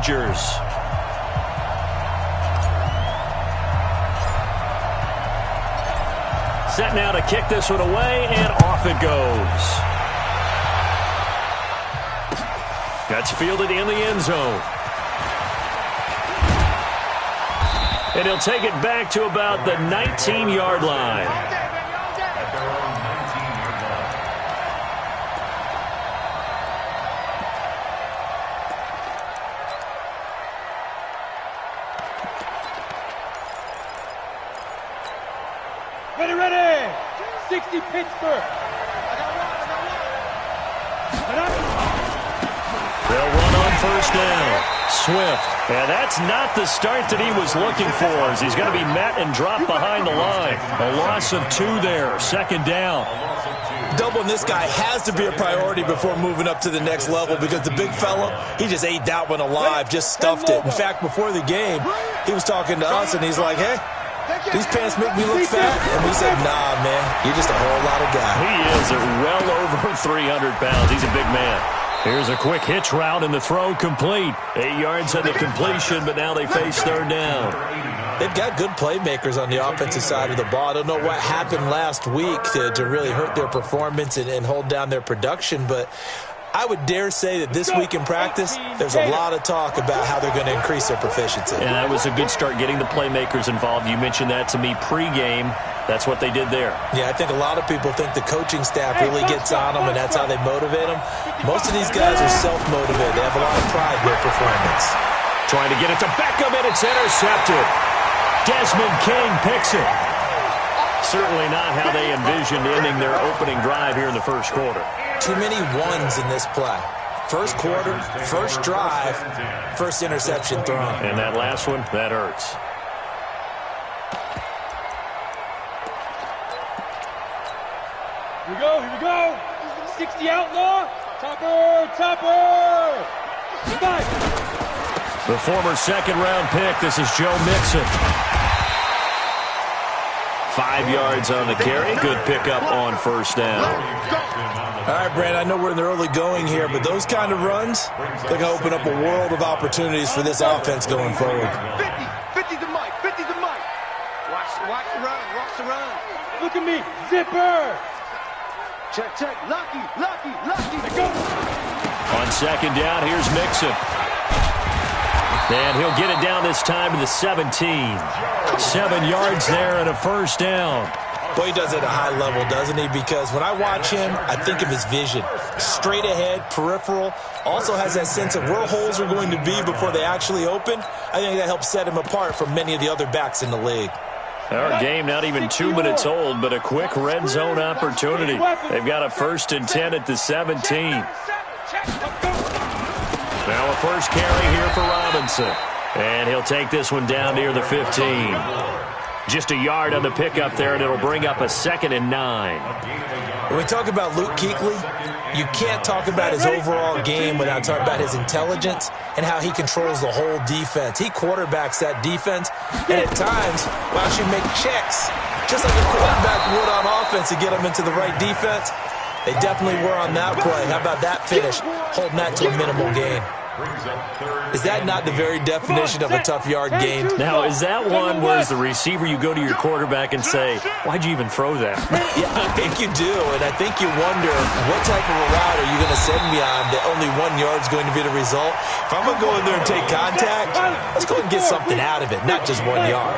Chargers. Set now to kick this one away, and off it goes. That's fielded in the end zone. And he'll take it back to about the 19-yard line. Ready. 60 Pittsburgh. They'll run on first down. Swift. And that's not the start that he was looking for, as he's going to be met and dropped behind the line. A loss of 2 there. Second down. Doubling this guy has to be a priority before moving up to the next level, because the big fella, he just ate that one alive, just stuffed it. In fact, before the game, he was talking to us, and he's like, hey, these pants make me look fat. And we said, nah, man, you're just a whole lot of guy. He is well over 300 pounds. He's a big man. Here's a quick hitch route, and the throw complete. 8 yards on the completion, but now they face third down. They've got good playmakers on the offensive side of the ball. I don't know what happened last week to really hurt their performance and hold down their production, but I would dare say that this week in practice, there's a lot of talk about how they're going to increase their proficiency. And that was a good start, getting the playmakers involved. You mentioned that to me pregame. That's what they did there. Yeah, I think a lot of people think the coaching staff really gets on them, and that's how they motivate them. Most of these guys are self-motivated. They have a lot of pride in their performance. Trying to get it to Beckham, and it's intercepted. Desmond King picks it. Certainly not how they envisioned ending their opening drive here in the first quarter. Too many ones in this play. First quarter, first drive, first interception thrown. And that last one, that hurts. Here we go. 60 outlaw. Topper. Five. The former second-round pick, this is Joe Mixon. 5 yards on the carry. Good pickup on first down. All right, Brand, I know we're in the early going here, but those kind of runs, they're going to open up a world of opportunities for this offense going forward. 50 to Mike. Watch the run. Look at me. Zipper. Check. Lucky. Go. On second down, here's Mixon. And he'll get it down this time to the 17. 7 yards there and a first down. Boy, he does it at a high level, doesn't he? Because when I watch him, I think of his vision. Straight ahead, peripheral. Also has that sense of where holes are going to be before they actually open. I think that helps set him apart from many of the other backs in the league. Our game not even 2 minutes old, but a quick red zone opportunity. They've got a 1st and 10 at the 17. Now a first carry here for Robinson. And he'll take this one down near the 15. Just a yard on the pickup there, and it'll bring up a 2nd and 9. When we talk about Luke Kuechly, you can't talk about his overall game without talking about his intelligence and how he controls the whole defense. He quarterbacks that defense, and at times will actually make checks, just like a quarterback would on offense to get them into the right defense. They definitely were on that play. How about that finish, holding that to a minimal gain? Is that not the very definition of a tough yard gain? Now, is that one where as the receiver you go to your quarterback and say, why'd you even throw that? Yeah, I think you do, and I think you wonder what type of a route are you going to send me on that only 1 yard's going to be the result? If I'm going to go in there and take contact, let's go and get something out of it, not just 1 yard.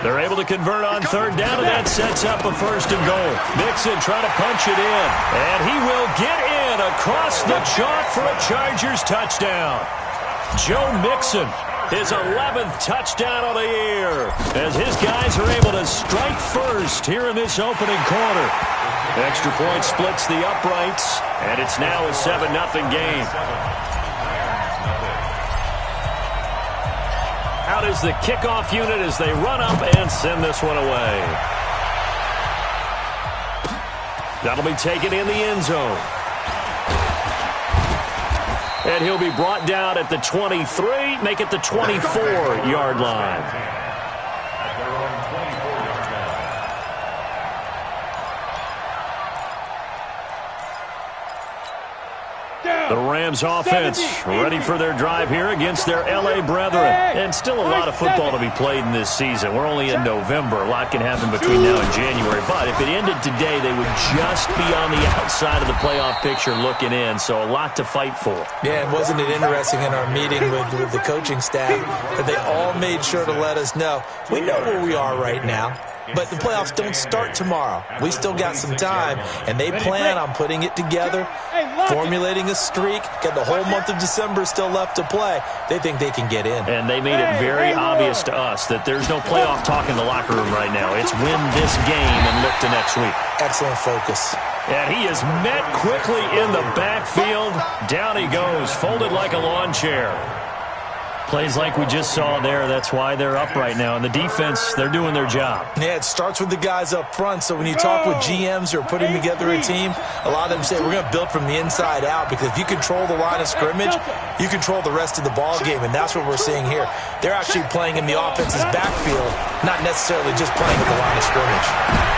They're able to convert on third down, and that sets up a 1st and goal. Mixon trying to punch it in, and he will get in across the chalk for a Chargers touchdown. Joe Mixon, his 11th touchdown of the year, as his guys are able to strike first here in this opening quarter. Extra point splits the uprights, and it's now a 7-0 game. Out is the kickoff unit as they run up and send this one away. That'll be taken in the end zone. And he'll be brought down at the 23, make it the 24-yard line. The Rams offense ready for their drive here against their L.A. brethren. And still a lot of football to be played in this season. We're only in November. A lot can happen between now and January. But if it ended today, they would just be on the outside of the playoff picture looking in. So a lot to fight for. Yeah, and wasn't it interesting in our meeting with the coaching staff that they all made sure to let us know, we know where we are right now. But the playoffs don't start tomorrow. We still got some time, and they plan on putting it together, formulating a streak, got the whole month of December still left to play. They think they can get in. And they made it very obvious to us that there's no playoff talk in the locker room right now. It's win this game and look to next week. Excellent focus. And he is met quickly in the backfield. Down he goes, folded like a lawn chair. Plays like we just saw there. That's why they're up right now. And the defense, they're doing their job. Yeah, it starts with the guys up front. So when you talk with GMs who are putting together a team, a lot of them say we're going to build from the inside out, because if you control the line of scrimmage, you control the rest of the ball game. And that's what we're seeing here. They're actually playing in the offense's backfield, not necessarily just playing at the line of scrimmage.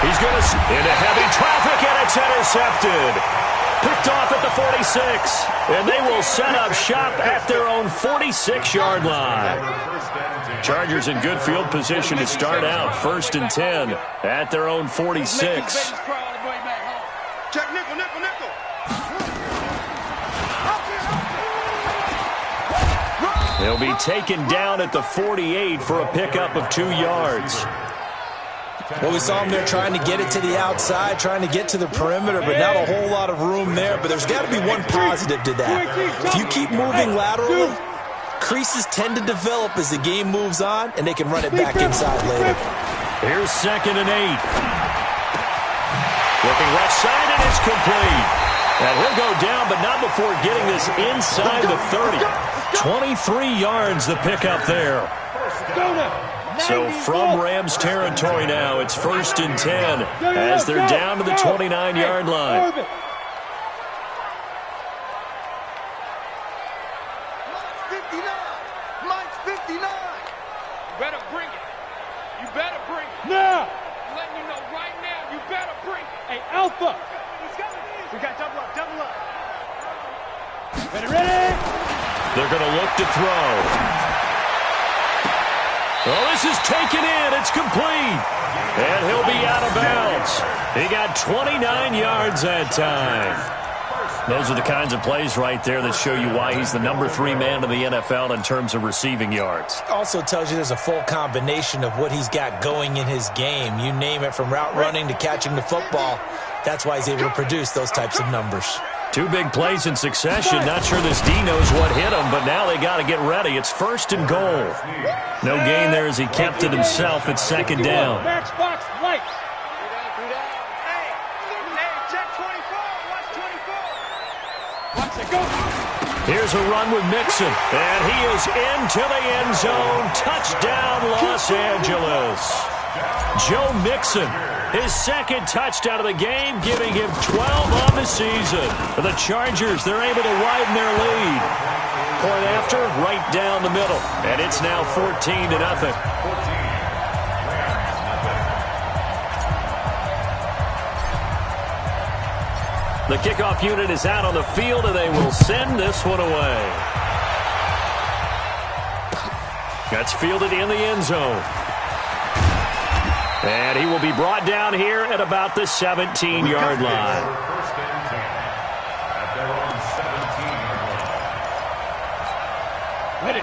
He's going to into heavy traffic, and it's intercepted. Picked off at the 46, and they will set up shop at their own 46-yard line. Chargers in good field position to start out, 1st and 10 at their own 46. Check nickel, nickel, nickel. They'll be taken down at the 48 for a pickup of 2 yards. Well, we saw them there trying to get it to the outside, trying to get to the perimeter, but not a whole lot of room there. But there's got to be one positive to that. If you keep moving laterally, creases tend to develop as the game moves on, and they can run it back inside later. Here's 2nd and 8. Looking left side, and it's complete. And he'll go down, but not before getting this inside the 30. 23 yards the pickup there. So from Rams territory now, it's 1st and 10 as they're down to the 29-yard line. 59. Mike's 59. You better bring it. You better bring it. Now. I'm letting you know right now, you better bring it. Hey, Alpha. We got double up, double up. Ready? They're going to look to throw. Oh, this is taken in. It's complete. And he'll be out of bounds. He got 29 yards that time. Those are the kinds of plays right there that show you why he's the number 3 man in the NFL in terms of receiving yards. Also tells you there's a full combination of what he's got going in his game. You name it, from route running to catching the football. That's why he's able to produce those types of numbers. 2 big plays in succession. Not sure this D knows what hit him, but now they got to get ready. It's 1st and goal. No gain there as he kept it himself at 2nd down. Matchbox lights. Hey, check 24. Watch 24. Watch it go. Here's a run with Mixon, and he is into the end zone. Touchdown, Los Angeles. Joe Mixon, his 2nd touchdown of the game, giving him 12 on the season. For the Chargers, they're able to widen their lead. Point after, right down the middle, and it's now 14-0. The kickoff unit is out on the field, and they will send this one away. That's fielded in the end zone. And he will be brought down here at about the 17-yard line.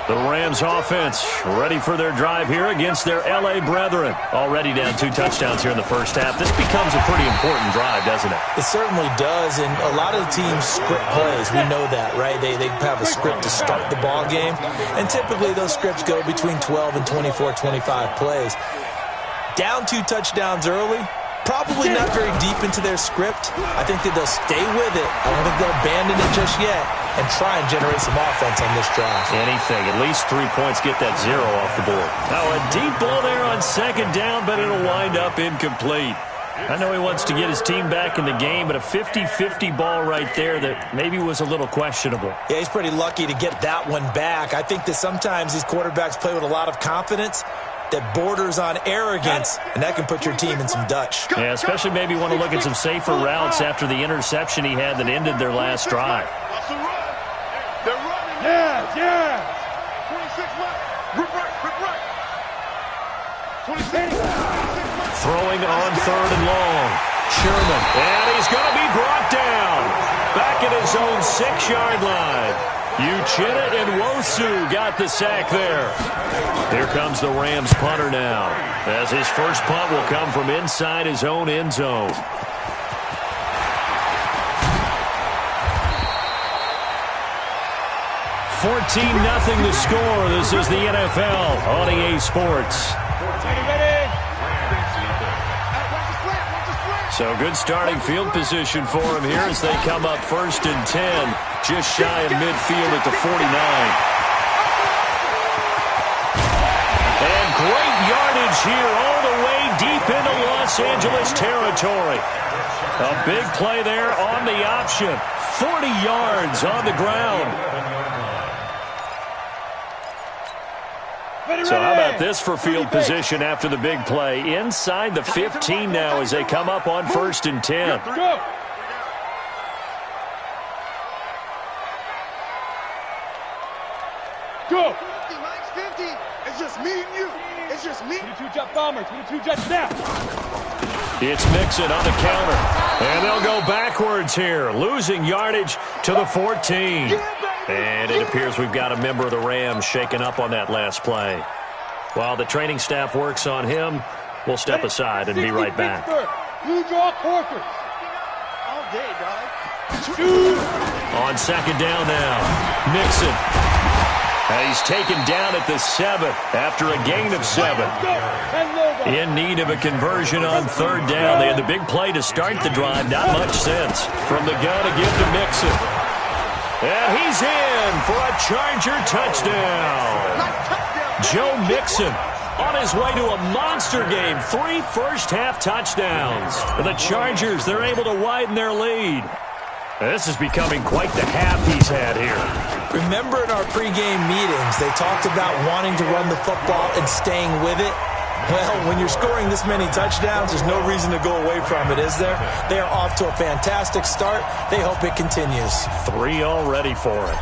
The Rams offense ready for their drive here against their L.A. brethren. Already down 2 touchdowns here in the first half. This becomes a pretty important drive, doesn't it? It certainly does, and a lot of the teams script plays. We know that, right? They have a script to start the ball game, and typically those scripts go between 12 and 24, 25 plays. Down 2 touchdowns early, probably not very deep into their script. I think that they'll stay with it. I don't think they'll abandon it just yet and try and generate some offense on this drive. Anything. At least 3 points, get that 0 off the board. Now a deep ball there on 2nd down, but it'll wind up incomplete. I know he wants to get his team back in the game, but a 50-50 ball right there that maybe was a little questionable. Yeah, he's pretty lucky to get that one back. I think that sometimes these quarterbacks play with a lot of confidence that borders on arrogance, and that can put your team in some Dutch. Yeah, especially maybe want to look at some safer routes after the interception he had that ended their last drive. Yes, yes. 26 left. Rip right, rip right. 26 left. Throwing on 3rd and long. Sherman, and he's going to be brought down. Back at his own 6-yard line. Uchenna and Wosu got the sack there. Here comes the Rams punter now, as his first punt will come from inside his own end zone. 14-0 the score. This is the NFL on EA Sports. So good starting field position for him here as they come up 1st and 10, just shy of midfield at the 49. And great yardage here all the way deep into Los Angeles territory. A big play there on the option. 40 yards on the ground. So how about this for field position after the big play? Inside the 15 now as they come up on 1st and 10. Go. 50. It's just me and you. It's just me. 22 jet bomber. 22 jet snap. It's Mixon on the counter. And they'll go backwards here, losing yardage to the 14. And it appears we've got a member of the Rams shaken up on that last play. While the training staff works on him, we'll step aside and be right back. You draw quarters. All day, dog. On 2nd down now, Mixon. He's taken down at the 7 after a gain of 7. In need of a conversion on 3rd down. They had the big play to start the drive. Not much sense. From the gun to give to Mixon. And he's in for a Charger touchdown. Joe Mixon on his way to a monster game. 3 first-half touchdowns. And the Chargers, they're able to widen their lead. This is becoming quite the half he's had here. Remember in our pregame meetings, they talked about wanting to run the football and staying with it? Well, when you're scoring this many touchdowns, there's no reason to go away from it, is there? They are off to a fantastic start. They hope it continues. 3 already for it.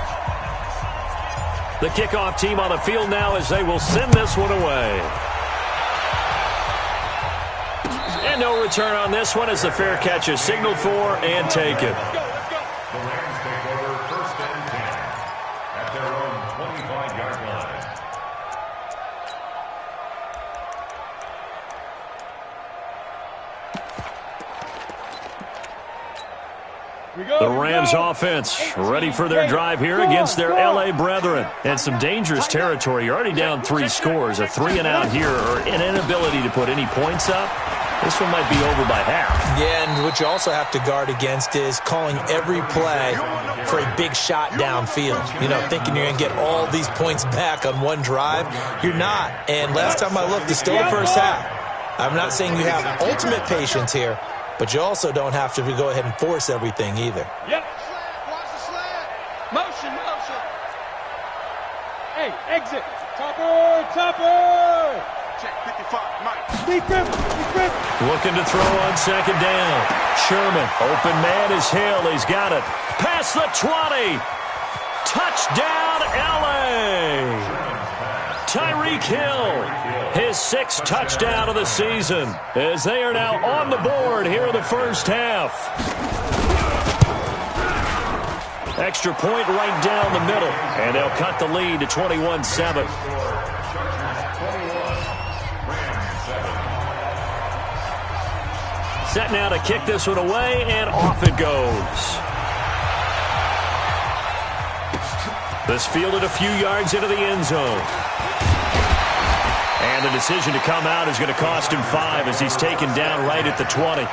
The kickoff team on the field now as they will send this one away. And no return on this one as the fair catch is signaled for and taken. The Rams take over 1st and 10 at their own 25-yard line. The Rams offense ready for their drive here against their L.A. brethren. And some dangerous territory. You're already down 3 scores. A 3-and-out here or an inability to put any points up. This one might be over by half. Yeah, and what you also have to guard against is calling every play for a big shot downfield. You know, thinking you're going to get all these points back on one drive. You're not. And last time I looked, it's still the first half. I'm not saying you have ultimate patience here, but you also don't have to go ahead and force everything either. Yep. Watch the slant. Motion. Hey, exit. Topper. Check 55, Mike. Deep grip. Looking to throw on 2nd down. Sherman, open man is Hill. He's got it. Past the 20. Touchdown, L.A. Tyreek Hill, his 6th touchdown of the season, as they are now on the board here in the first half. Extra point right down the middle, and they'll cut the lead to 21-7. Set now to kick this one away, and off it goes. This fielded a few yards into the end zone. And the decision to come out is going to cost him 5 as he's taken down right at the 20.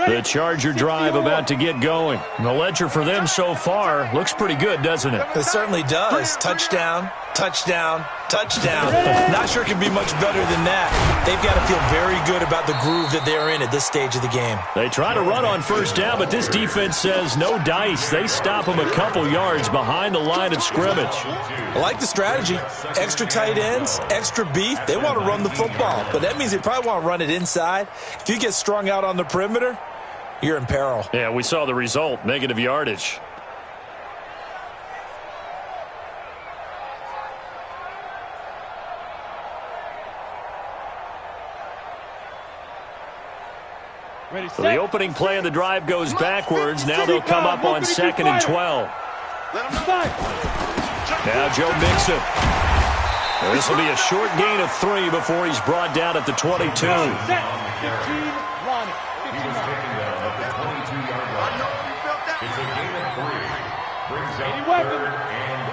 The Charger drive about to get going. The ledger for them so far looks pretty good, doesn't it? It certainly does. Touchdown, touchdown, touchdown. Not sure it can be much better than that. They've got to feel very good about the groove that they're in at this stage of the game. They try to run on first down, but this defense says no dice. They stop them a couple yards behind the line of scrimmage. I like the strategy. Extra tight ends, extra beef. They want to run the football, but that means they probably want to run it inside. If you get strung out on the perimeter, you're in peril. Yeah, we saw the result, negative yardage. So the opening play of the drive goes backwards. Now they'll come up on 2nd and 12. Now Joe Mixon. This will be a short gain of 3 before he's brought down at the 22. He was taken down at the 22-yard line. It's a gain of 3. Brings up 3rd and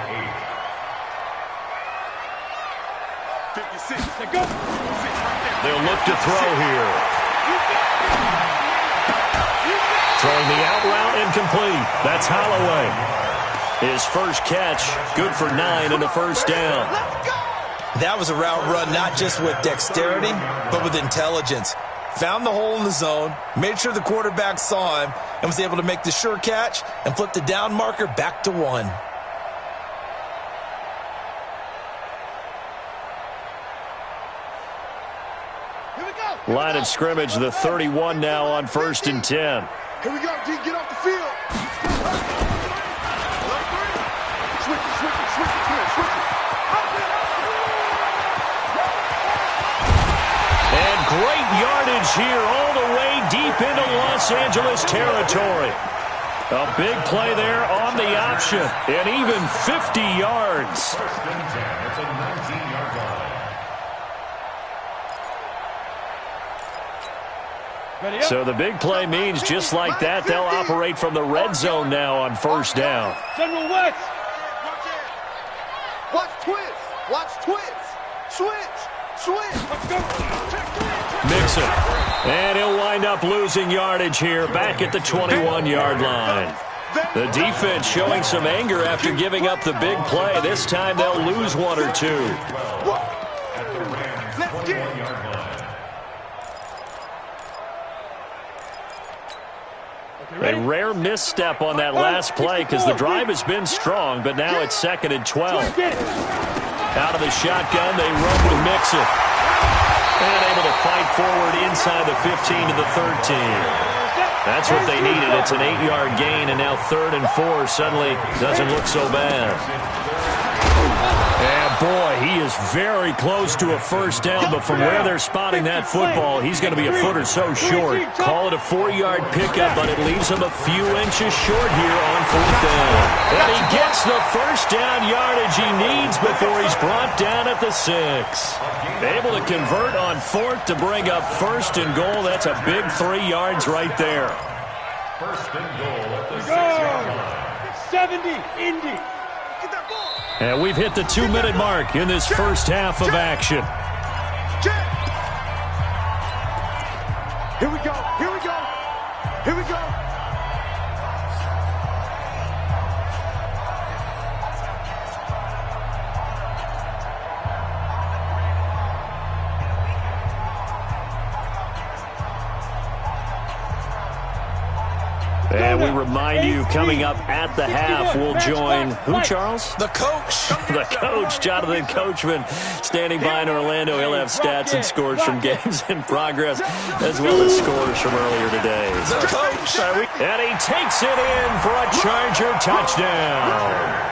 8. 56. Go. They'll look to throw here. Throwing the out route incomplete. That's Holloway. His first catch, good for 9 and a first down. That was a route run not just with dexterity, but with intelligence. Found the hole in the zone, made sure the quarterback saw him, and was able to make the sure catch and flip the down marker back to 1. Line of scrimmage, the 31 now on 1st and 10. Here we go, D. Get off the field. Switch it. And great yardage here all the way deep into Los Angeles territory. A big play there on the option, and even 50 yards. 1st and 10. It's a 19-yard line. So the big play means just like that, they'll operate from the red zone now on 1st down. General West. Watch twist. Switch. Mixon. And he'll wind up losing yardage here back at the 21-yard line. The defense showing some anger after giving up the big play. This time they'll lose 1 or 2. At the Rams' 21-yard line. A rare misstep on that last play because the drive has been strong, but now it's 2nd and 12. Out of the shotgun, they run with Mixon. And able to fight forward inside the 15 to the 13. That's what they needed. It's an 8-yard gain, and now 3rd and 4 suddenly doesn't look so bad. And boy, he is very close to a first down, but from where they're spotting that football, he's going to be a foot or so short. Call it a 4-yard pickup, but it leaves him a few inches short here on 4th down. And he gets the first down yardage he needs before he's brought down at the 6. Able to convert on 4th to bring up 1st and goal. That's a big 3 yards right there. 1st and goal at the 6-yard line. 70, Indy. And we've hit the 2-minute mark in this first half of action. Here we go. And we remind you, coming up at the half, we'll join who, Charles? The coach. The coach, Jonathan Coachman, standing by in Orlando. He'll have stats and scores from games in progress, as well as scores from earlier today. The coach. And he takes it in for a Charger touchdown.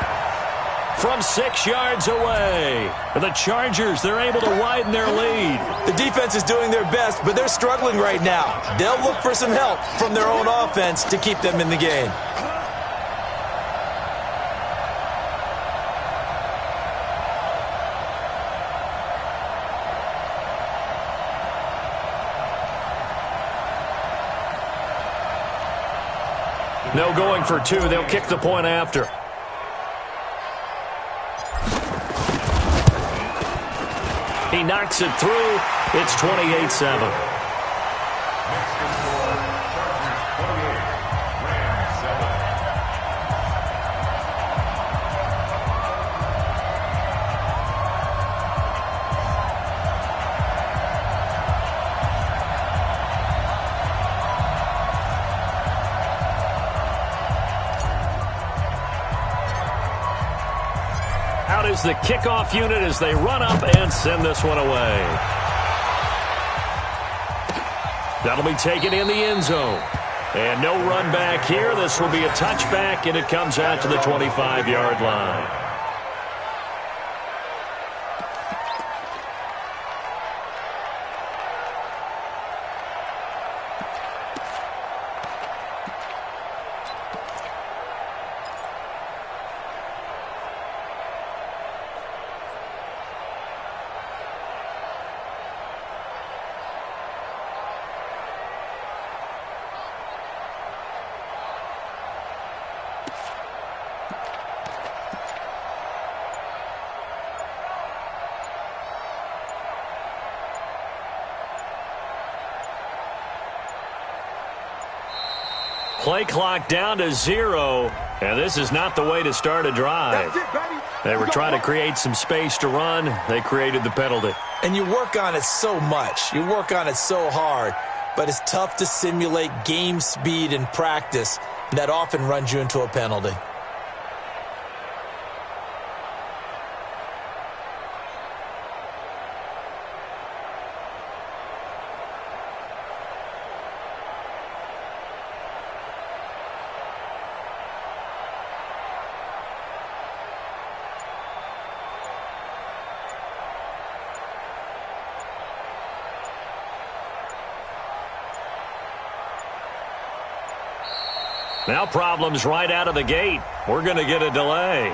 From 6 yards away. The Chargers, they're able to widen their lead. The defense is doing their best, but they're struggling right now. They'll look for some help from their own offense to keep them in the game. No going for 2. They'll kick the point after. He knocks it through. It's 28-7. Out is the kickoff unit as they run up and send this one away. That'll be taken in the end zone. And no run back here. This will be a touchback, and it comes out to the 25-yard line. Play clock down to 0, and this is not the way to start a drive. They were trying to create some space to run. They created the penalty. And you work on it so much. You work on it so hard, but it's tough to simulate game speed in practice, and that often runs you into a penalty. Now problems right out of the gate. We're going to get a delay.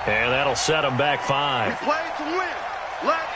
And that'll set them back 5. We play to win. Let's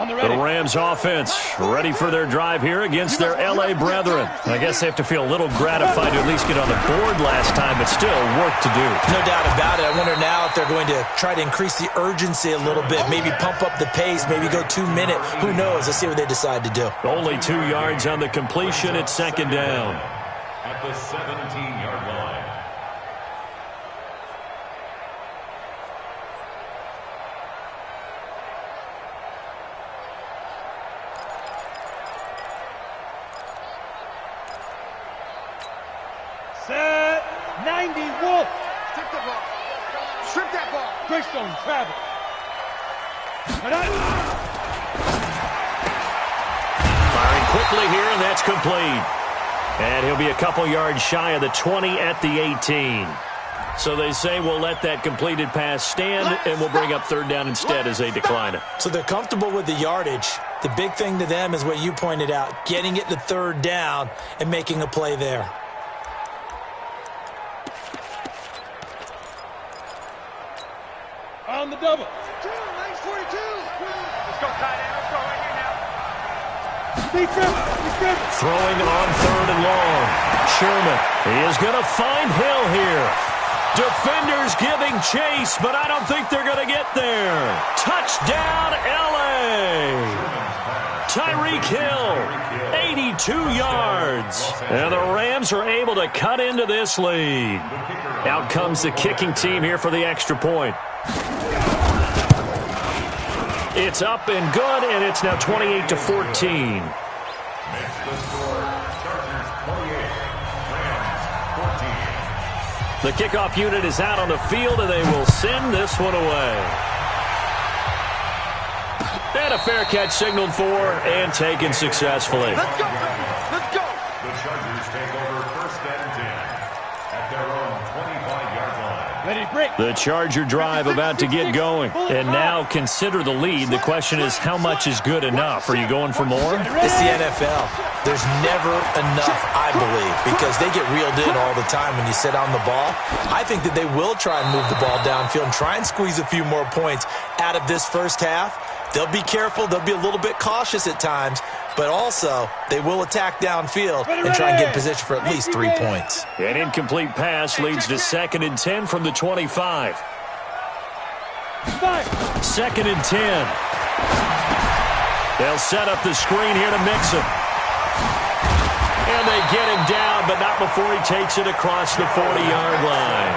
The Rams offense ready for their drive here against their L.A. brethren. I guess they have to feel a little gratified to at least get on the board last time, but still work to do. No doubt about it. I wonder now if they're going to try to increase the urgency a little bit, maybe pump up the pace, maybe go 2 minute. Who knows? Let's see what they decide to do. Only 2 yards on the completion. It's second down. At the 17-yard line. Set 90 Wolf. Strip the ball. Strip that ball. Greystone travel. Firing quickly here, and that's complete. And he'll be a couple yards shy of the 20 at the 18. So they say we'll let that completed pass stand, and we'll bring up third down instead as they decline it. So they're comfortable with the yardage. The big thing to them is what you pointed out, getting it to third down and making a play there. On the double. Nice 42. Let's go, tight end. Let's go right here now. Defense. Throwing on third and long. Sherman, he is going to find Hill here. Defenders giving chase, but I don't think they're going to get there. Touchdown, L.A. Tyreek Hill, 82 yards. And the Rams are able to cut into this lead. Out comes the kicking team here for the extra point. It's up and good, and it's now 28-14. Makes the score. Chargers 28, Rams 14. The kickoff unit is out on the field, and they will send this one away. And a fair catch signaled for and taken successfully. Let's go, baby. Let's go. The Chargers take over first and 10 at their own 25-yard line. Ready, break. The Charger drive about to get going. And now consider the lead. The question is, how much is good enough? Are you going for more? It's the NFL. There's never enough, I believe, because they get reeled in all the time when you sit on the ball. I think that they will try and move the ball downfield and try and squeeze a few more points out of this first half. They'll be careful. They'll be a little bit cautious at times, but also they will attack downfield and try and get in position for at least 3 points. An incomplete pass leads to 2nd and 10 from the 25. 2nd and 10. They'll set up the screen here to Mixon. And they get him down, but not before he takes it across the 40-yard line.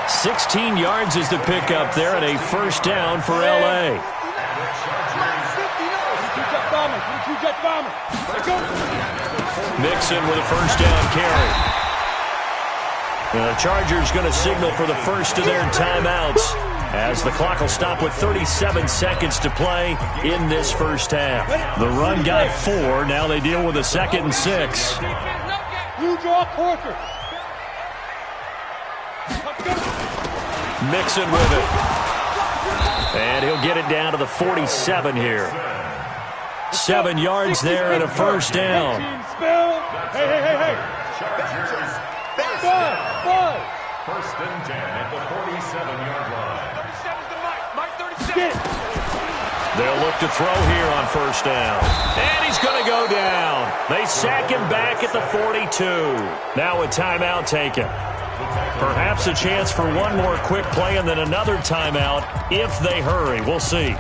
16 yards is the pickup there, and a first down for L.A. Mixon with a first down carry. The Chargers going to signal for the first of their timeouts as the clock will stop with 37 seconds to play in this first half. The run got 4. Now they deal with a 2nd and 6. You draw quarter. Mixon with it. And he'll get it down to the 47 here. 7 yards there and a first down. Hey. Chargers. Five. First and 10 at the 47-yard line. 37's the Mike 37. They'll look to throw here on first down. And he's going to go down. They sack him back at the 42. Now a timeout taken. Perhaps a chance for one more quick play and then another timeout if they hurry. We'll see.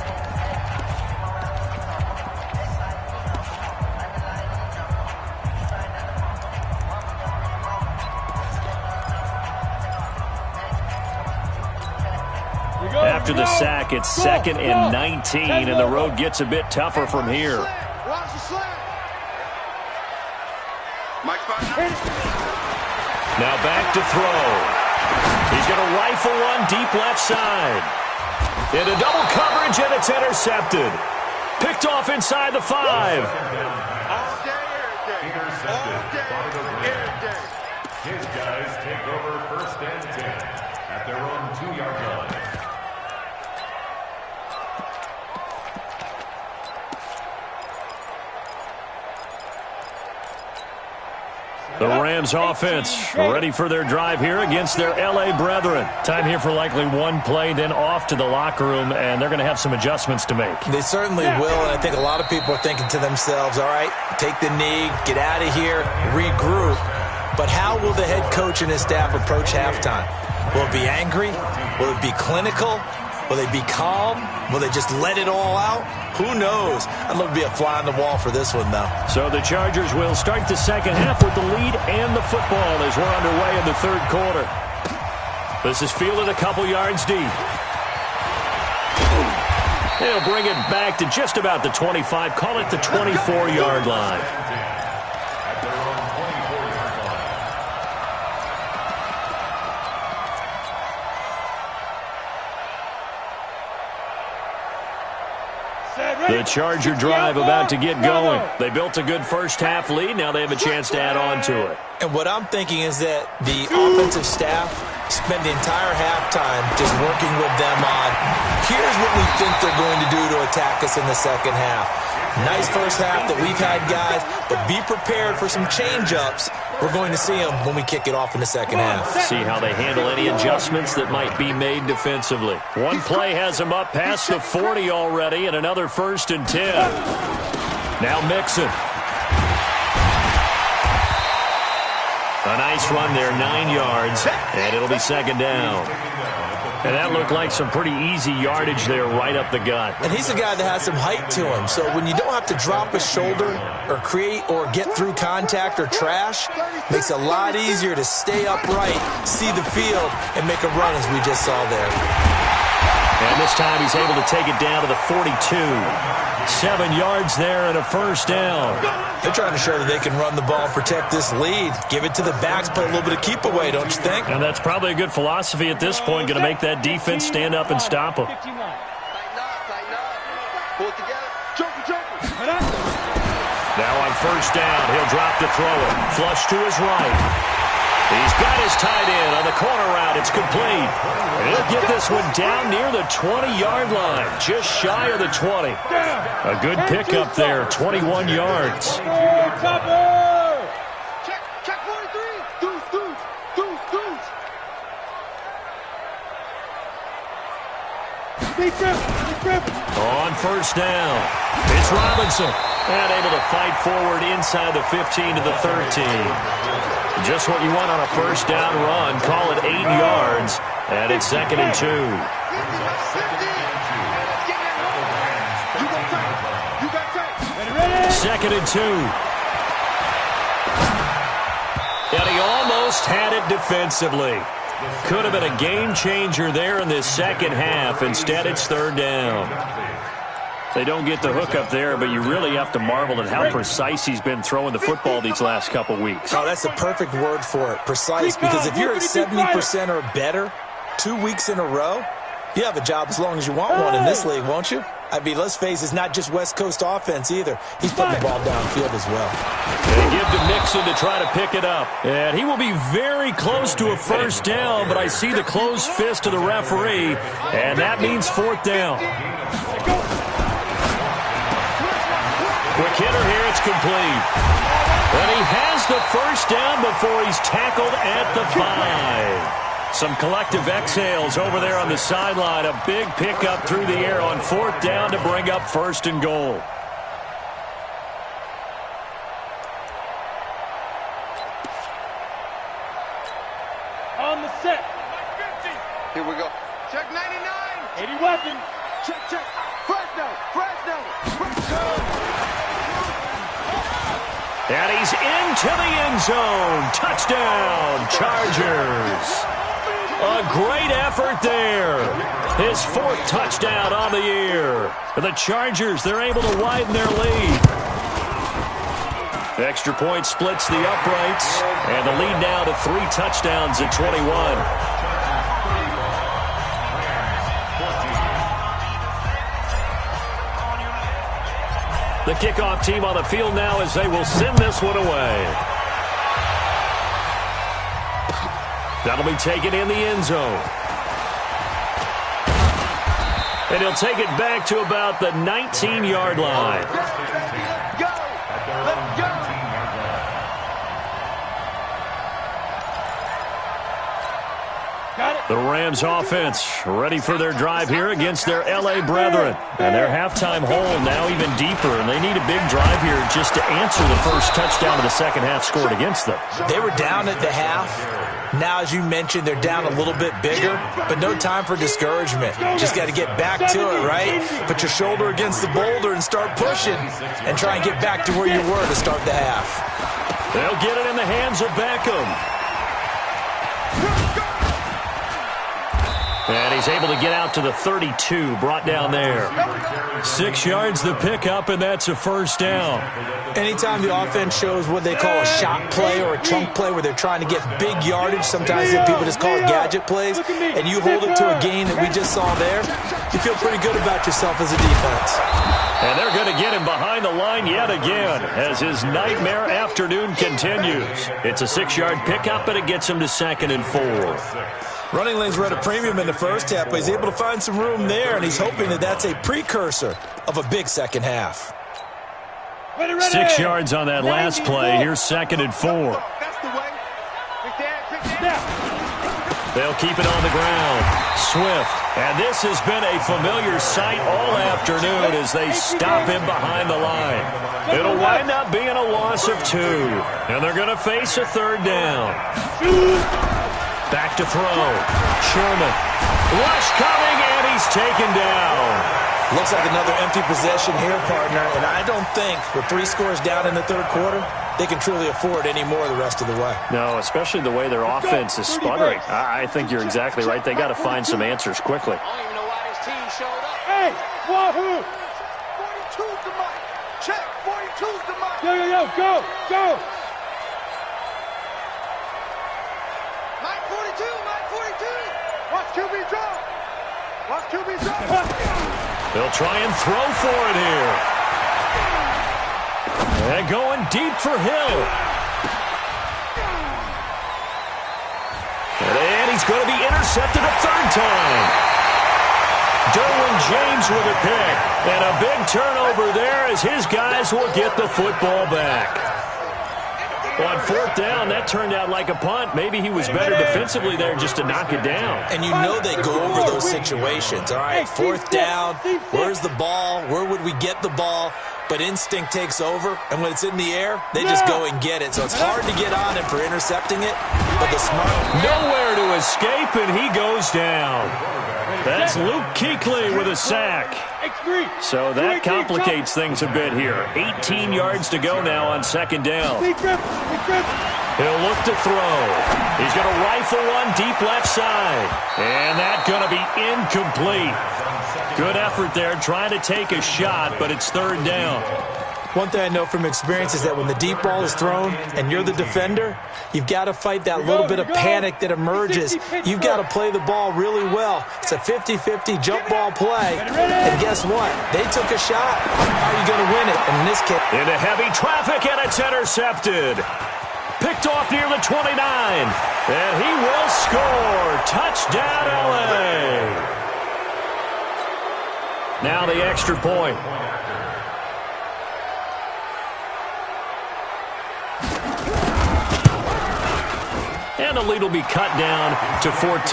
After the sack, it's 2nd and 19, and the road gets a bit tougher from here. Watch the slant. Mike 5. Now back to throw. He's going to rifle one deep left side. Into double coverage, and it's intercepted. Picked off inside the 5. All day, every day. Intercepted. All day, every day. His guys take over first and 10 at their own 2-yard line. The Rams offense ready for their drive here against their L.A. brethren. Time here for likely one play, then off to the locker room, and they're going to have some adjustments to make. They certainly will, and I think a lot of people are thinking to themselves, all right, take the knee, get out of here, regroup. But how will the head coach and his staff approach halftime? Will it be angry? Will it be clinical? Will they be calm? Will they just let it all out? Who knows? I'd love to be a fly on the wall for this one, though. So the Chargers will start the second half with the lead and the football as we're underway in the third quarter. This is fielded a couple yards deep. They'll bring it back to just about the 25, call it the 24-yard line. The Charger drive about to get going. They built a good first-half lead. Now they have a chance to add on to it. And what I'm thinking is that the offensive staff spend the entire halftime just working with them on, here's what we think they're going to do to attack us in the second half. Nice first half that we've had, guys, but be prepared for some change-ups. We're going to see them when we kick it off in the second half. See how they handle any adjustments that might be made defensively. One play has them up past the 40 already, and another 1st and 10. Now Mixon. A nice run there, 9 yards, and it'll be second down. And that looked like some pretty easy yardage there right up the gut. And he's a guy that has some height to him, so when you don't have to drop a shoulder or create or get through contact or trash, makes it a lot easier to stay upright, see the field, and make a run as we just saw there. And this time he's able to take it down to the 42. 7 yards there and a 1st down. They're trying to show that they can run the ball and protect this lead. Give it to the backs, play a little bit of keep away, don't you think? And that's probably a good philosophy at this point, going to make that defense stand up and stop them. Tighten up. Pull it together. Joker. Now on 1st down, he'll drop to throw it. Flush to his right. He's got his tight end on the corner route. It's complete. And he'll get this one down near the 20-yard line, just shy of the 20. A good pickup there, 21 yards. Check 43. Deuce. On 1st down, it's Robinson. And able to fight forward inside the 15 to the 13. Just what you want on a 1st down run. Call it 8 yards. And it's 2nd and 2. 2nd and 2. And he almost had it defensively. Could have been a game changer there in this second half. Instead, it's 3rd down. They don't get the hook up there, but you really have to marvel at how precise he's been throwing the football these last couple weeks. Oh, that's the perfect word for it, precise, because if you're at 70% or better 2 weeks in a row, you have a job as long as you want one in this league, won't you? I mean, let's face it, it's not just West Coast offense either. He's putting the ball downfield as well. They give to Mixon to try to pick it up. And he will be very close to a 1st down, but I see the closed fist of the referee, and that means 4th down. Quick hitter here, it's complete. And he has the 1st down before he's tackled at the 5. Some collective exhales over there on the sideline. A big pickup through the air on 4th down to bring up 1st and goal. On the set. Here we go. Check 99. 80 weapon. Check. Fresno. And he's into the end zone. Touchdown, Chargers. A great effort there. His 4th touchdown on the year. The Chargers, they're able to widen their lead. The extra point splits the uprights. And the lead now to 3 touchdowns at 21. The kickoff team on the field now as they will send this one away. That'll be taken in the end zone. And he'll take it back to about the 19-yard line. Let's go. The Rams offense ready for their drive here against their L.A. brethren. And their halftime hole now even deeper, and they need a big drive here just to answer the first touchdown of the second half scored against them. They were down at the half. Now, as you mentioned, they're down a little bit bigger, but no time for discouragement. Just got to get back to it, right? Put your shoulder against the boulder and start pushing and try and get back to where you were to start the half. They'll get it in the hands of Beckham. And he's able to get out to the 32, brought down there. 6 yards the pickup, and that's a first down. Anytime the offense shows what they call a shot play or a chunk play where they're trying to get big yardage, sometimes people just call it gadget plays, and you hold it to a gain that we just saw there, you feel pretty good about yourself as a defense. And they're going to get him behind the line yet again as his nightmare afternoon continues. It's a 6-yard pickup, and it gets him to 2nd and 4. Running lanes were at a premium in the first half, but he's able to find some room there, and he's hoping that that's a precursor of a big second half. 6 yards on that last play. Here's 2nd and 4. They'll keep it on the ground. Swift. And this has been a familiar sight all afternoon as they stop him behind the line. It'll wind up being a loss of 2. And they're going to face a 3rd down. Back to throw. Sherman. Rush coming, and he's taken down. Looks like another empty possession here, partner. And I don't think with 3 scores down in the 3rd quarter, they can truly afford any more the rest of the way. No, especially the way their offense is sputtering. I think you're exactly right. They got to find some answers quickly. I don't even know why this team showed up. Hey, Wahoo! 42's the mic. Check, 42's the mic. Yo, go! Mike 42, Mike 42. Watch QB drop. Watch QB drop. They'll try and throw for it here. And going deep for Hill. And he's going to be intercepted a 3rd time. Derwin James with a pick. And a big turnover there as his guys will get the football back. On 4th down, that turned out like a punt. Maybe he was better defensively there just to knock it down. And you know they go over those situations. All right, 4th down, where's the ball? Where would we get the ball? But instinct takes over, and when it's in the air, they just go and get it. So it's hard to get on him for intercepting it, but the smart... Nowhere to escape, and he goes down. That's Luke Kuechly with a sack. So that complicates things a bit here. 18 yards to go now on 2nd down. He'll look to throw. He's going to rifle one deep left side. And that's going to be incomplete. Good effort there trying to take a shot, but it's 3rd down. One thing I know from experience is that when the deep ball is thrown and you're the defender, you've got to fight that little bit of panic that emerges. You've got to play the ball really well. It's a 50-50 jump ball play. And guess what? They took a shot. How are you going to win it? And in this case... Into heavy traffic, and it's intercepted. Picked off near the 29. And he will score. Touchdown, L.A. Now the extra point. And the lead will be cut down to 14. Makes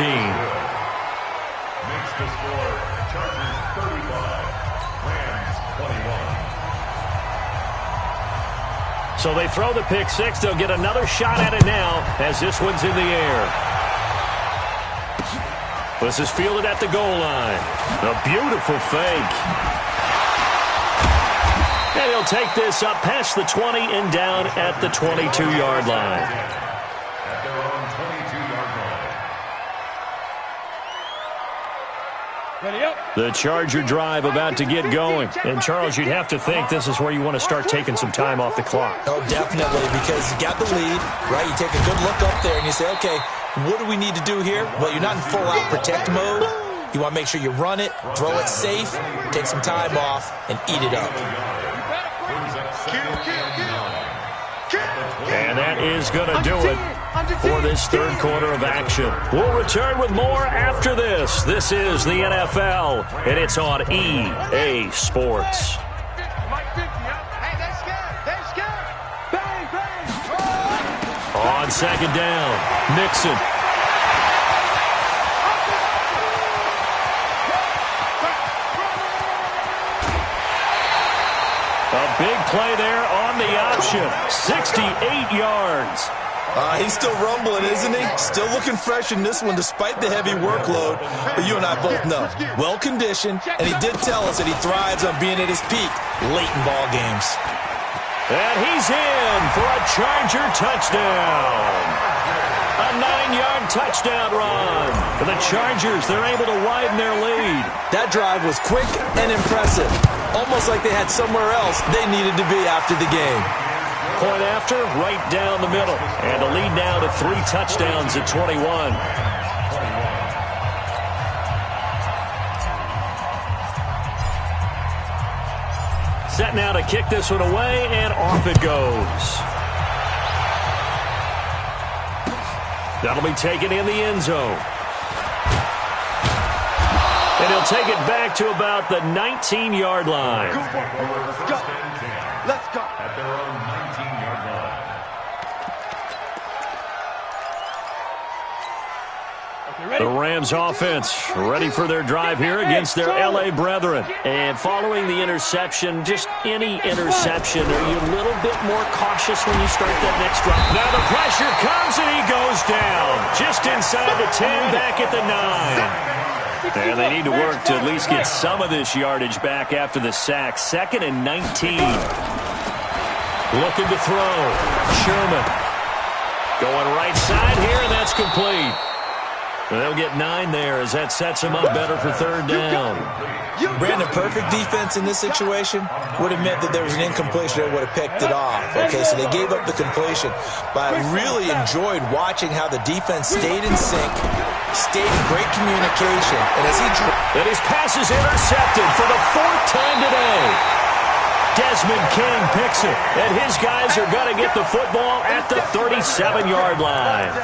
the score, Chargers 35, Rams 21. So they throw the pick 6. They'll get another shot at it now as this one's in the air. This is fielded at the goal line. A beautiful fake. And he'll take this up past the 20 and down at the 22-yard line. At their own 22-yard line. The Charger drive about to get going. And, Charles, you'd have to think this is where you want to start taking some time off the clock. Oh, definitely, because you got the lead, right? You take a good look up there and you say, okay, what do we need to do here? Well, you're not in full-out protect mode. You want to make sure you run it, throw it safe, take some time off, and eat it up. And that is going to do it for this 3rd quarter of action. We'll return with more after this. This is the NFL, and it's on EA Sports. On 2nd down, Mixon. Big play there on the option. 68 yards. He's still rumbling, isn't he? Still looking fresh in this one despite the heavy workload. But you and I both know, well-conditioned, and he did tell us that he thrives on being at his peak late in ball games. And he's in for a Charger touchdown. A 9-yard touchdown run. For the Chargers, they're able to widen their lead. That drive was quick and impressive. Almost like they had somewhere else they needed to be after the game. Point after, right down the middle. And a lead now to 3 touchdowns at 21. Set now to kick this one away, and off it goes. That'll be taken in the end zone. And he'll take it back to about the 19-yard line. Let's go. Let's go. At their own 19-yard line. The Rams offense ready for their drive here against their L.A. brethren. And following the interception, just any interception, are you a little bit more cautious when you start that next drive? Now the pressure comes and he goes down. Just inside the 10, back at the 9. And they need to work to at least get some of this yardage back after the sack. 2nd and 19. Looking to throw. Sherman. Going right side here, and that's complete. They'll get 9 there as that sets them up better for 3rd down. Brandon, perfect defense in this situation would have meant that there was an incompletion that would have picked it off. Okay, so they gave up the completion. But I really enjoyed watching how the defense stayed in sync, stayed in great communication. And his pass is intercepted for the 4th time today. Desmond King picks it, and his guys are going to get the football at the 37-yard line.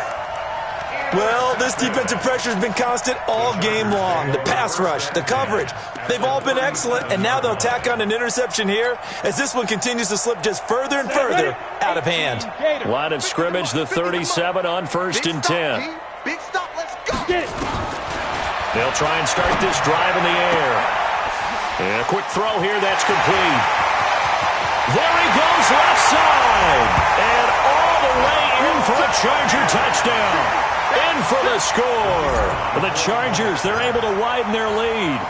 Well, this defensive pressure has been constant all game long. The pass rush, the coverage, they've all been excellent, and now they'll tack on an interception here as this one continues to slip just further and further out of hand. Line of scrimmage, the 37 on 1st and 10. Big stop, let's go. They'll try and start this drive in the air. And a quick throw here, that's complete. There he goes left side. And all the way in for a Charger touchdown. In for the score. The Chargers, they're able to widen their lead.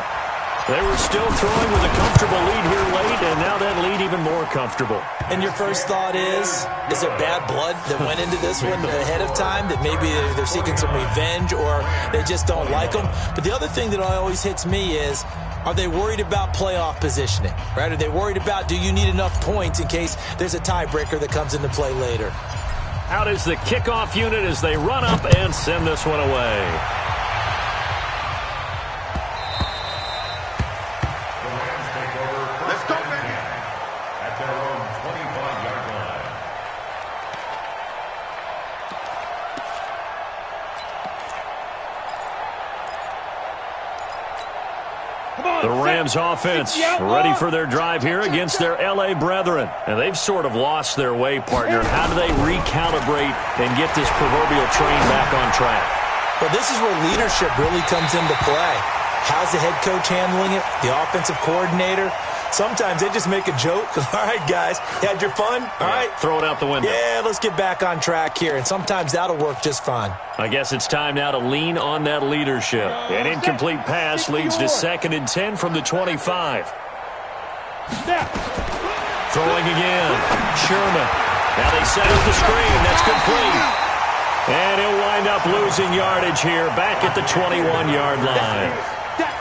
They were still throwing with a comfortable lead here late, and now that lead even more comfortable. And your first thought is there bad blood that went into this one ahead of time, that maybe they're seeking some revenge or they just don't like them? But the other thing that always hits me is, are they worried about playoff positioning, right? Are they worried about, do you need enough points in case there's a tiebreaker that comes into play later? Out is the kickoff unit as they run up and send this one away. Let's go, man. At their own 25-yard line. The Rams offense ready for their drive here against their L.A. brethren. And they've sort of lost their way, partner. How do they recalibrate and get this proverbial train back on track? Well, this is where leadership really comes into play. How's the head coach handling it? The offensive coordinator? Sometimes they just make a joke. All right, guys, you had your fun? All right. Throw it out the window. Yeah, let's get back on track here. And sometimes that'll work just fine. I guess it's time now to lean on that leadership. An incomplete pass leads to 2nd and 10 from the 25. Throwing again. Sherman. Now they set up the screen. That's complete. And he'll wind up losing yardage here back at the 21-yard line.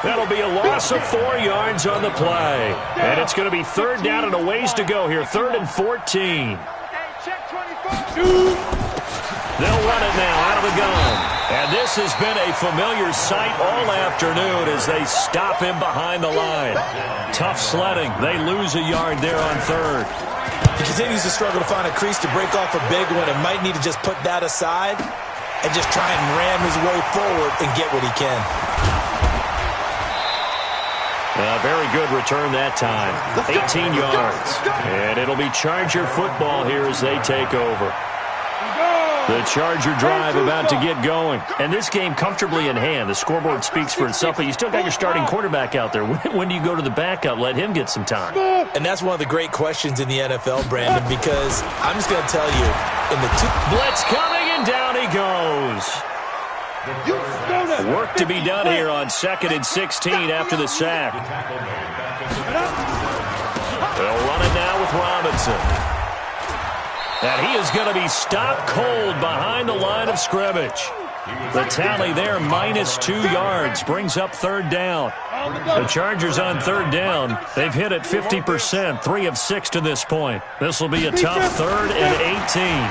That'll be a loss of 4 yards on the play. And it's going to be 3rd down and a ways to go here. 3rd and 14. They'll run it now out of the gun. And this has been a familiar sight all afternoon as they stop him behind the line. Tough sledding. They lose a yard there on 3rd. He continues to struggle to find a crease to break off a big one and might need to just put that aside and just try and ram his way forward and get what he can. Very good return that time. 18 yards. And it'll be Charger football here as they take over. The Charger drive about to get going. And this game comfortably in hand. The scoreboard speaks for itself, but you still got your starting quarterback out there. When do you go to the backup? Let him get some time. And that's one of the great questions in the NFL, Brandon, because I'm just going to tell you, in the blitz coming, and down he goes. Work to be done here on 2nd and 16 after the sack. They'll run it now with Robinson. And he is going to be stopped cold behind the line of scrimmage. The tally there, -2 yards, brings up 3rd down. The Chargers on 3rd down. They've hit it 50%, 3 of 6 to this point. This will be a tough 3rd and 18.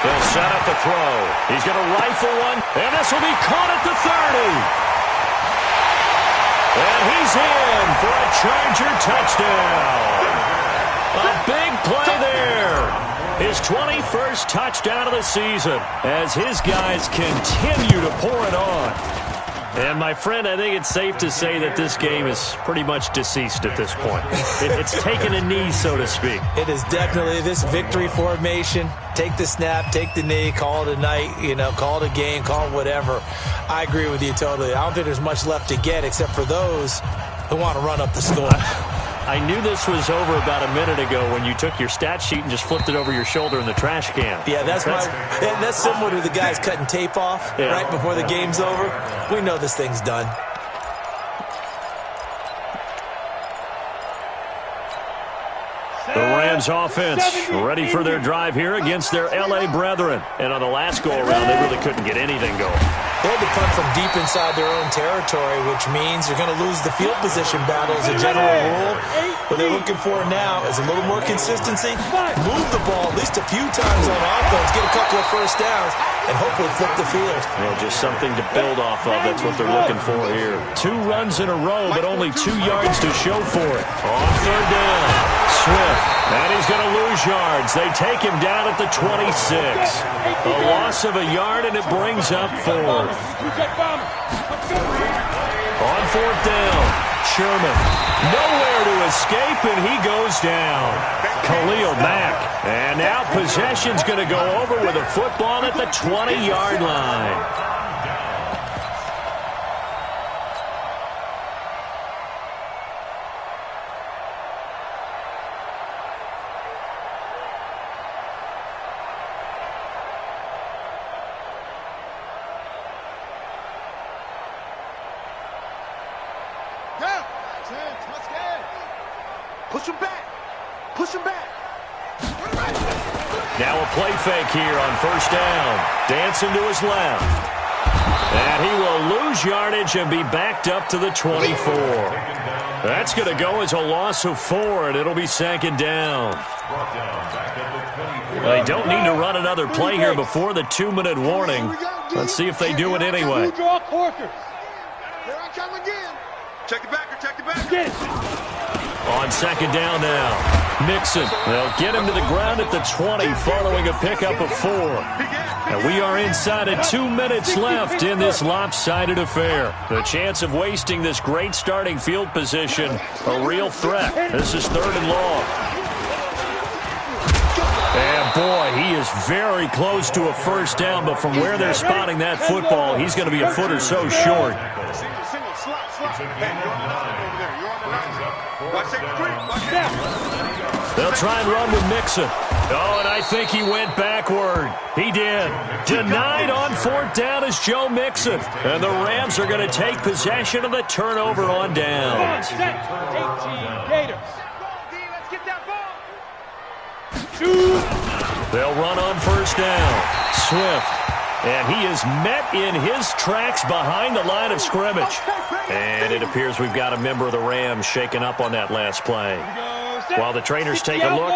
They'll set up the throw. He's going to rifle one, and this will be caught at the 30. And he's in for a Charger touchdown. A big play there. His 21st touchdown of the season as his guys continue to pour it on. And, my friend, I think it's safe to say that this game is pretty much deceased at this point. It's taken a knee, so to speak. It is definitely this victory formation. Take the snap, take the knee, call it a night, call it a game, call it whatever. I agree with you totally. I don't think there's much left to get except for those who want to run up the score. I knew this was over about a minute ago when you took your stat sheet and just flipped it over your shoulder in the trash can. Yeah, that's similar to the guys cutting tape off right before the game's over. We know this thing's done. The Rams offense ready for their drive here against their L.A. brethren. And on the last go-around, they really couldn't get anything going. They had to punt from deep inside their own territory, which means you're going to lose the field position battle as a general rule. What they're looking for now is a little more consistency, move the ball at least a few times on offense, get a couple of first downs, and hopefully flip the field. Just something to build off of. That's what they're looking for here. 2 runs in a row, but only 2 yards to show for it. On 3rd down, Swift. And he's going to lose yards. They take him down at the 26. A loss of a yard, and it brings up 4th. On 4th down, Sherman. Nowhere to escape, and he goes down. Khalil Mack. And now possession's going to go over with a football at the 20-yard line. Push him back. Push him back. Now a play fake here on 1st down. Dancing to his left. And he will lose yardage and be backed up to the 24. That's going to go as a loss of 4, and it'll be 2nd down. They don't need to run another play here before the 2-minute warning. Let's see if they do it anyway. Here I come again. Check the backer, check the backer. On 2nd down now, Mixon. They'll get him to the ground at the 20 following a pickup of 4. And we are inside of 2 minutes left in this lopsided affair. The chance of wasting this great starting field position, a real threat. This is 3rd and long. And boy, he is very close to a first down, but from where they're spotting that football, he's going to be a foot or so short. They'll try and run with Mixon. Oh, and I think he went backward. He did. Denied on 4th down is Joe Mixon. And the Rams are going to take possession of the turnover on downs. They'll run on 1st down. Swift. And he is met in his tracks behind the line of scrimmage. And it appears we've got a member of the Rams shaken up on that last play. While the trainers take a look,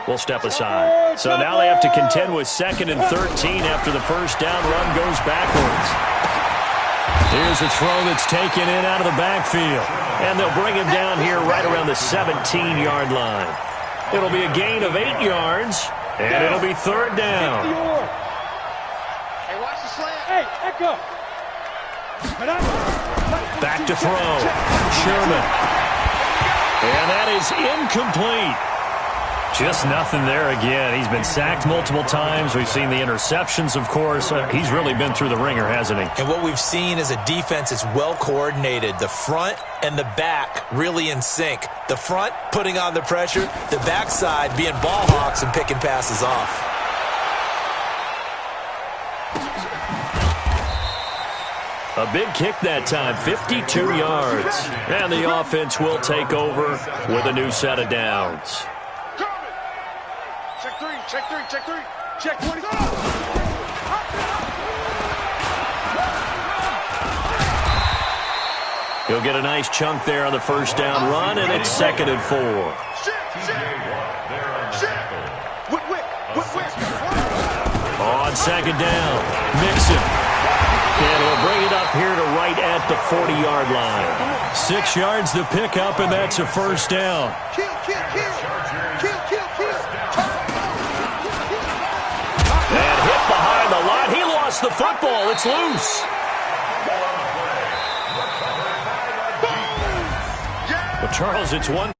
we'll step aside. So now they have to contend with 2nd and 13 after the first down run goes backwards. Here's a throw that's taken in out of the backfield. And they'll bring him down here right around the 17-yard line. It'll be a gain of 8 yards, and it'll be 3rd down. Hey, Echo. Back to throw. Sherman. And that is incomplete. Just nothing there again. He's been sacked multiple times. We've seen the interceptions, of course. He's really been through the ringer, hasn't he? And what we've seen is a defense that's well coordinated. The front and the back really in sync. The front putting on the pressure, the backside being ball hawks and picking passes off. A big kick that time, 52 yards. And the offense will take over with a new set of downs. Check three, check three, check three. Check 20. He'll get a nice chunk there on the first down run, and it's 2nd and 4. On 2nd down, Mixon. And he'll bring it up here to right at the 40-yard line. 6 yards to pick up, and that's a first down. Kill, kill, kill. Kill, kill, kill. And hit behind the line. He lost the football. It's loose. Well, Charles, it's one.